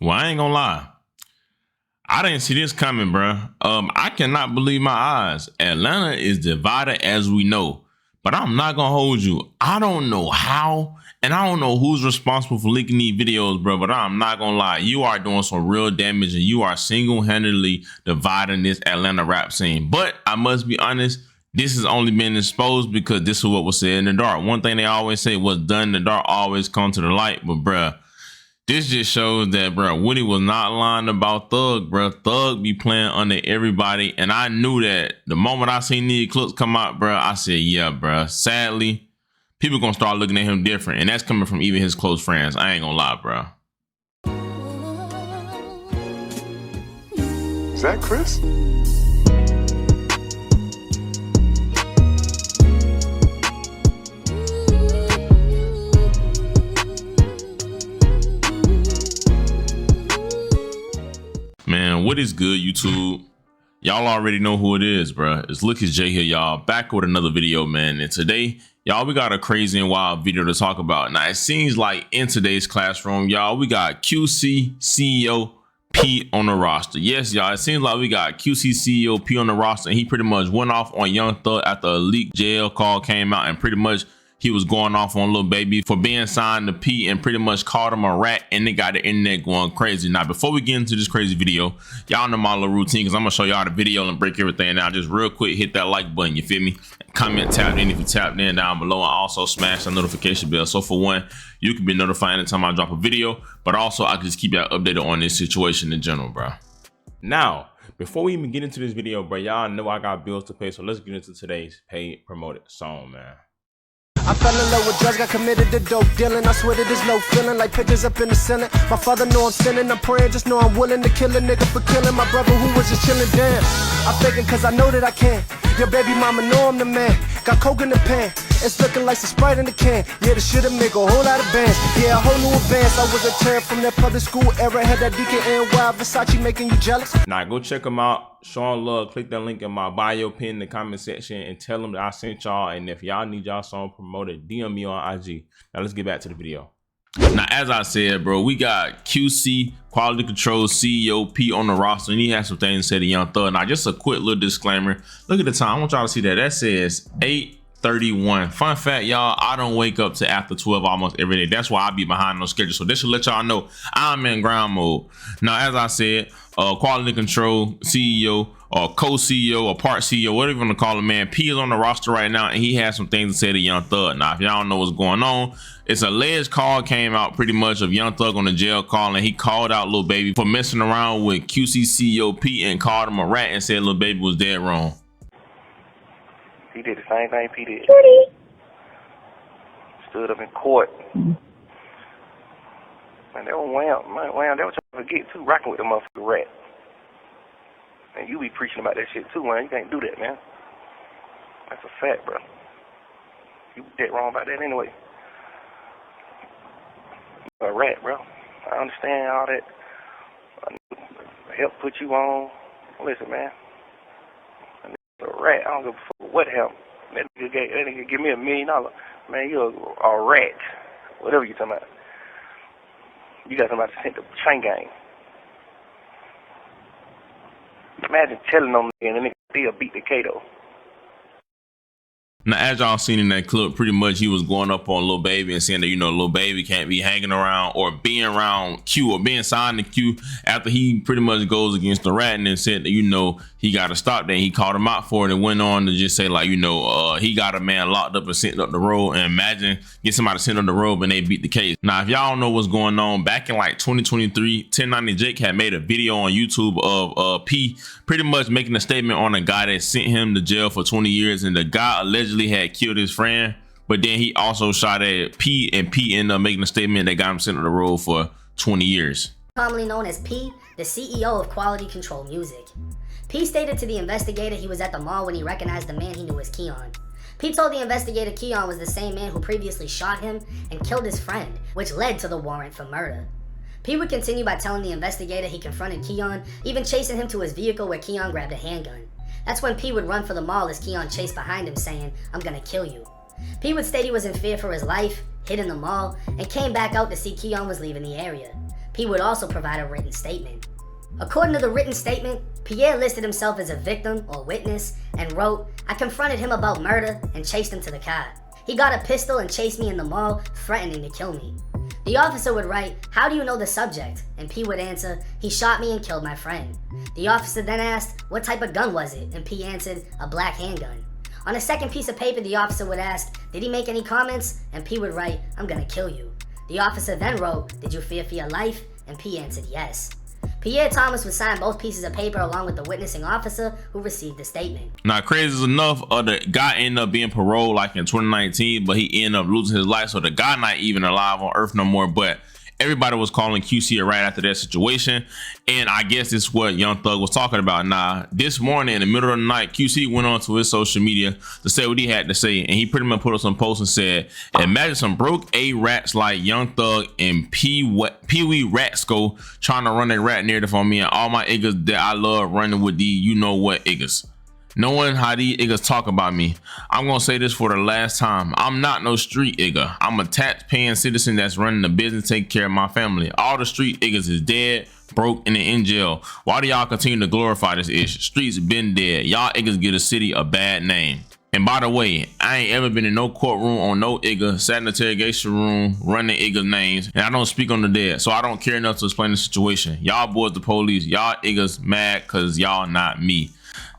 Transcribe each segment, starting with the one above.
Well, I ain't gonna lie. I didn't see this coming, bruh. I cannot believe my eyes. Atlanta is divided as we know. But I'm not gonna hold you. I don't know how, and I don't know who's responsible for leaking these videos, bro. But I'm not gonna lie. You are doing some real damage, and you are single-handedly dividing this Atlanta rap scene. But I must be honest, this has only been exposed because this is what was said in the dark. One thing they always say, what's done in the dark always come to the light. But bruh, this just shows that, bro, Woody was not lying about Thug, bro. Thug be playing under everybody. And I knew that the moment I seen these clips come out, bro, I said, yeah, bro. Sadly, people gonna start looking at him different. And that's coming from even his close friends. I ain't gonna lie, bro. Is that Chris? Man, what is good, YouTube? Y'all already know who it is, bro. It's Lucas J here, y'all. Back with another video, man. And today, y'all, we got a crazy and wild video to talk about. Now, it seems like in today's classroom, y'all, we got QC CEO P on the roster. Yes, y'all, it seems like we got QC CEO P on the roster, and he pretty much went off on Young Thug after a leaked jail call came out, and pretty much he was going off on Lil Baby for being signed to P and pretty much called him a rat, and they got the internet going crazy. Now, before we get into this crazy video, y'all know my little routine because I'm gonna show y'all the video and break everything down. Just real quick, hit that like button, you feel me? Comment, tap in if you tapped in down below, and also smash the notification bell. So for one, you can be notified anytime I drop a video, but also I can just keep y'all updated on this situation in general, bro. Now, before we even get into this video, bro, y'all know I got bills to pay, so let's get into today's paid promoted song, man. I fell in love with drugs, got committed to dope dealing. I swear that there's no feeling like pictures up in the ceiling. My father know I'm sinning, I'm praying, just know I'm willing to kill a nigga for killing my brother who was just chilling. Damn, I'm thinking cause I know that I can. Your baby mama know I'm the man. Got coke in the pan, it's looking like some Sprite in the can. Yeah, the shit'll make a whole lot of bands. Yeah, a whole new advance. I was a terror from that public school era. Had that DKNY Versace making you jealous. Now go check them out, show them love, click that link in my bio, pin in the comment section, and tell them that I sent y'all. And if y'all need y'all song promoted, DM me on IG. Now let's get back to the video. Now, as I said, bro, we got QC Quality Control CEO P on the roster, and he has some things to say to Young Thug. Now, just a quick little disclaimer. Look at the time. I want y'all to see that. That says 8:31. Fun fact, y'all, I don't wake up to after 12 almost every day. That's why I be behind no schedule. So this should let y'all know I'm in grind mode. Now, as I said, Quality Control CEO or co-CEO or part CEO, whatever you want to call him, man, P is on the roster right now, and he has some things to say to Young Thug. Now, if y'all don't know what's going on, it's a alleged call came out pretty much of Young Thug on the jail call, and he called out Lil Baby for messing around with QC CEO P and called him a rat and said Lil Baby was dead wrong. He did the same thing P did. Stood up in court. Man, that was wham. Man, wham, that was trying to get too, rocking with the motherfucking rat. And you be preaching about that shit too, man. You can't do that, man. That's a fact, bro. You dead wrong about that anyway. A rat, bro. I understand all that. Help put you on. Listen, man. A rat. I don't give a fuck what help. That nigga give me $1 million. Man, you're a rat. Whatever you talking about. You got somebody sent to chain gang. Imagine telling them and the nigga still beat the Kato. Now, as y'all seen in that clip, pretty much he was going up on Lil Baby and saying that, you know, Lil Baby can't be hanging around or being around Q or being signed to Q after he pretty much goes against the rat, and then said that, you know, he got to stop that. He called him out for it and went on to just say, like, you know, he got a man locked up and sent up the road. And imagine get somebody sent up the road and they beat the case. Now, if y'all don't know what's going on, back in like 2023, 1090 Jake had made a video on YouTube of P pretty much making a statement on a guy that sent him to jail for 20 years. And the guy allegedly had killed his friend, but then he also shot at P, and P ended up making a statement that got him sent on the road for 20 years. Commonly known as P, the CEO of Quality Control Music. P stated to the investigator he was at the mall when he recognized the man he knew as Keon. P told the investigator Keon was the same man who previously shot him and killed his friend, which led to the warrant for murder. P would continue by telling the investigator he confronted Keon, even chasing him to his vehicle where Keon grabbed a handgun. That's when P would run for the mall as Keon chased behind him saying, "I'm gonna kill you." P would state he was in fear for his life, hid in the mall, and came back out to see Keon was leaving the area. P would also provide a written statement. According to the written statement, Pierre listed himself as a victim or witness and wrote, "I confronted him about murder and chased him to the car. He got a pistol and chased me in the mall, threatening to kill me." The officer would write, "How do you know the subject?" And P would answer, "He shot me and killed my friend." The officer then asked, "What type of gun was it?" And P answered, "A black handgun." On a second piece of paper, the officer would ask, "Did he make any comments?" And P would write, "I'm gonna kill you." The officer then wrote, "Did you fear for your life?" And P answered, "Yes." Pierre Thomas would sign both pieces of paper along with the witnessing officer who received the statement. Now, crazy enough, the guy ended up being paroled like in 2019, but he ended up losing his life. So the guy not even alive on Earth no more. But everybody was calling QC a rat after that situation. And I guess it's what Young Thug was talking about. Now, this morning in the middle of the night, QC went on to his social media to say what he had to say. And he pretty much put up some posts and said, "Imagine some broke A rats like Young Thug and Pee Wee Ratsko trying to run a rat narrative on me and all my niggas that I love running with the you know what niggas. Knowing how these niggas talk about me, I'm gonna say this for the last time. I'm not no street nigga. I'm a tax-paying citizen that's running the business, taking care of my family. All the street niggas is dead, broke, and in jail. Why do y'all continue to glorify this issue? Streets been dead. Y'all niggas get a city a bad name. And by the way, I ain't ever been in no courtroom on no nigga, sat in the interrogation room, running niggas names, and I don't speak on the dead, so I don't care enough to explain the situation. Y'all boys the police. Y'all niggas mad cause y'all not me."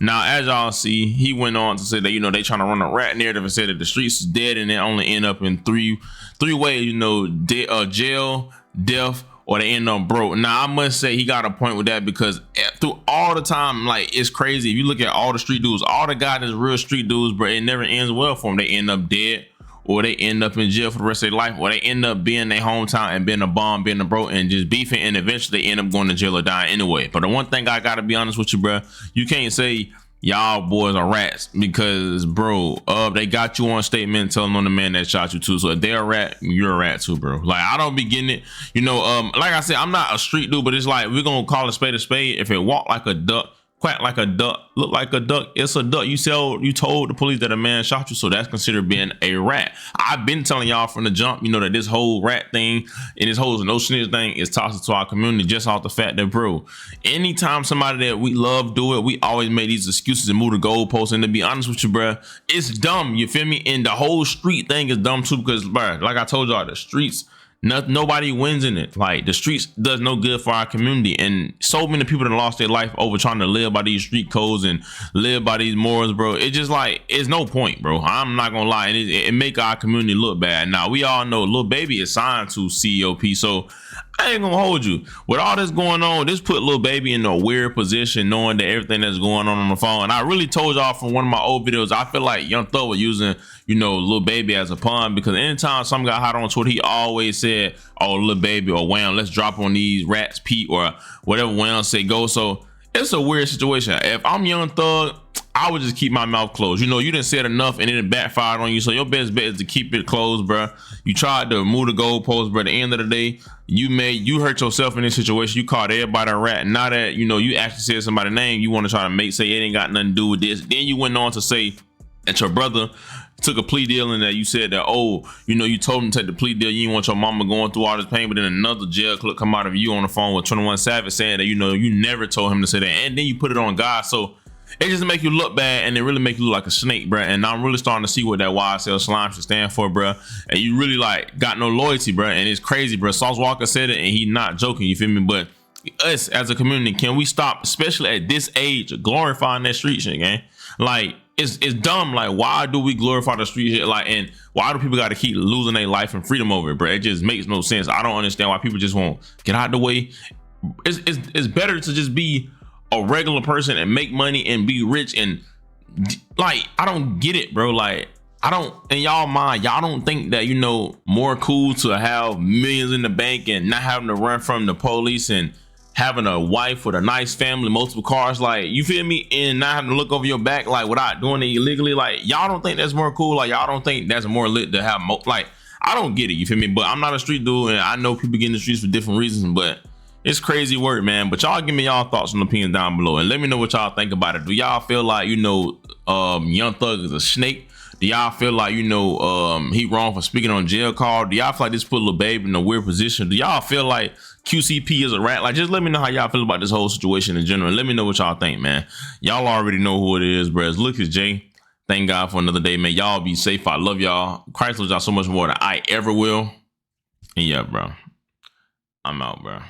Now, as y'all see, he went on to say that, you know, they trying to run a rat narrative and said that the streets is dead and they only end up in three ways, you know, jail, death, or they end up broke. Now, I must say he got a point with that because through all the time, like, it's crazy. If you look at all the street dudes, all the guys that's real street dudes, but it never ends well for them. They end up dead, or they end up in jail for the rest of their life, or they end up being in their hometown and being a bum, being a bro, and just beefing, and eventually they end up going to jail or dying anyway. But the one thing I gotta be honest with you, bro, you can't say y'all boys are rats because, bro, they got you on statement telling on the man that shot you too. So if they're a rat, you're a rat too, bro. Like, I don't be getting it, you know. Like I said, I'm not a street dude, but it's like we're gonna call a spade a spade. If it walk like a duck, quack like a duck, look like a duck, it's a duck. You told the police that a man shot you, so that's considered being a rat. I've been telling y'all from the jump, you know, that this whole rat thing and this whole no snitch thing is toxic to our community just off the fact that, bro, anytime somebody that we love do it, we always make these excuses and move the goalposts. And to be honest with you, bro, it's dumb. You feel me? And the whole street thing is dumb too because, bro, like I told y'all, the streets, nobody wins in it. Like, the streets does no good for our community, and so many people that lost their life over trying to live by these street codes and live by these morals, bro. It just like, it's no point, bro. I'm not gonna lie, and it make our community look bad. Now, we all know Lil Baby is signed to COP, so I ain't gonna hold you. With all this going on, this put Lil Baby in a weird position, knowing that everything that's going on the phone. And I really told y'all from one of my old videos, I feel like Young Thug was using, you know, Lil Baby as a pawn, because anytime something got hot on Twitter, he always said, "Oh, Lil Baby," or "Wham, let's drop on these rats, Pete," or whatever Wham say go. So it's a weird situation. If I'm Young Thug, I would just keep my mouth closed. You know, you didn't say it enough and it backfired on you. So your best bet is to keep it closed, bro. You tried to move the goalposts, but at the end of the day, you hurt yourself in this situation. You called everybody a rat. Now that, you know, you actually said somebody's name, you want to try to say it ain't got nothing to do with this. Then you went on to say that your brother took a plea deal and that you said that, oh, you know, you told him to take the plea deal. You didn't want your mama going through all this pain, but then another jail clip come out of you on the phone with 21 Savage saying that, you know, you never told him to say that. And then you put it on God. So it just make you look bad, and it really make you look like a snake, bro. And I'm really starting to see what that YSL slime should stand for, bro. And you really like got no loyalty, bro. And it's crazy, bro. Sauce Walka said it, and he not joking. You feel me? But us as a community, can we stop, especially at this age, glorifying that street shit, gang? Like, it's dumb. Like, why do we glorify the street shit? Like, and why do people got to keep losing their life and freedom over it, bro? It just makes no sense. I don't understand why people just won't get out the way. It's better to just be a regular person and make money and be rich. And like, I don't get it, bro. Like, I don't, in y'all mind, y'all don't think that, you know, more cool to have millions in the bank and not having to run from the police and having a wife with a nice family, multiple cars, like, you feel me, and not having to look over your back, like, without doing it illegally. Like, y'all don't think that's more cool? Like, y'all don't think that's more lit to have like, I don't get it, you feel me? But I'm not a street dude, and I know people get in the streets for different reasons, but it's crazy work, man. But y'all give me y'all thoughts and opinions down below, and let me know what y'all think about it. Do y'all feel like, you know, Young Thug is a snake? Do y'all feel like, you know, he wrong for speaking on jail call? Do y'all feel like this put Lil Baby in a weird position? Do y'all feel like QCP is a rat? Like, just let me know how y'all feel about this whole situation in general. Let me know what y'all think, man. Y'all already know who it is, bro. It's Lucas J. Thank God for another day, man. Y'all be safe. I love y'all. Christ loves y'all so much more than I ever will. And yeah, bro. I'm out, bro.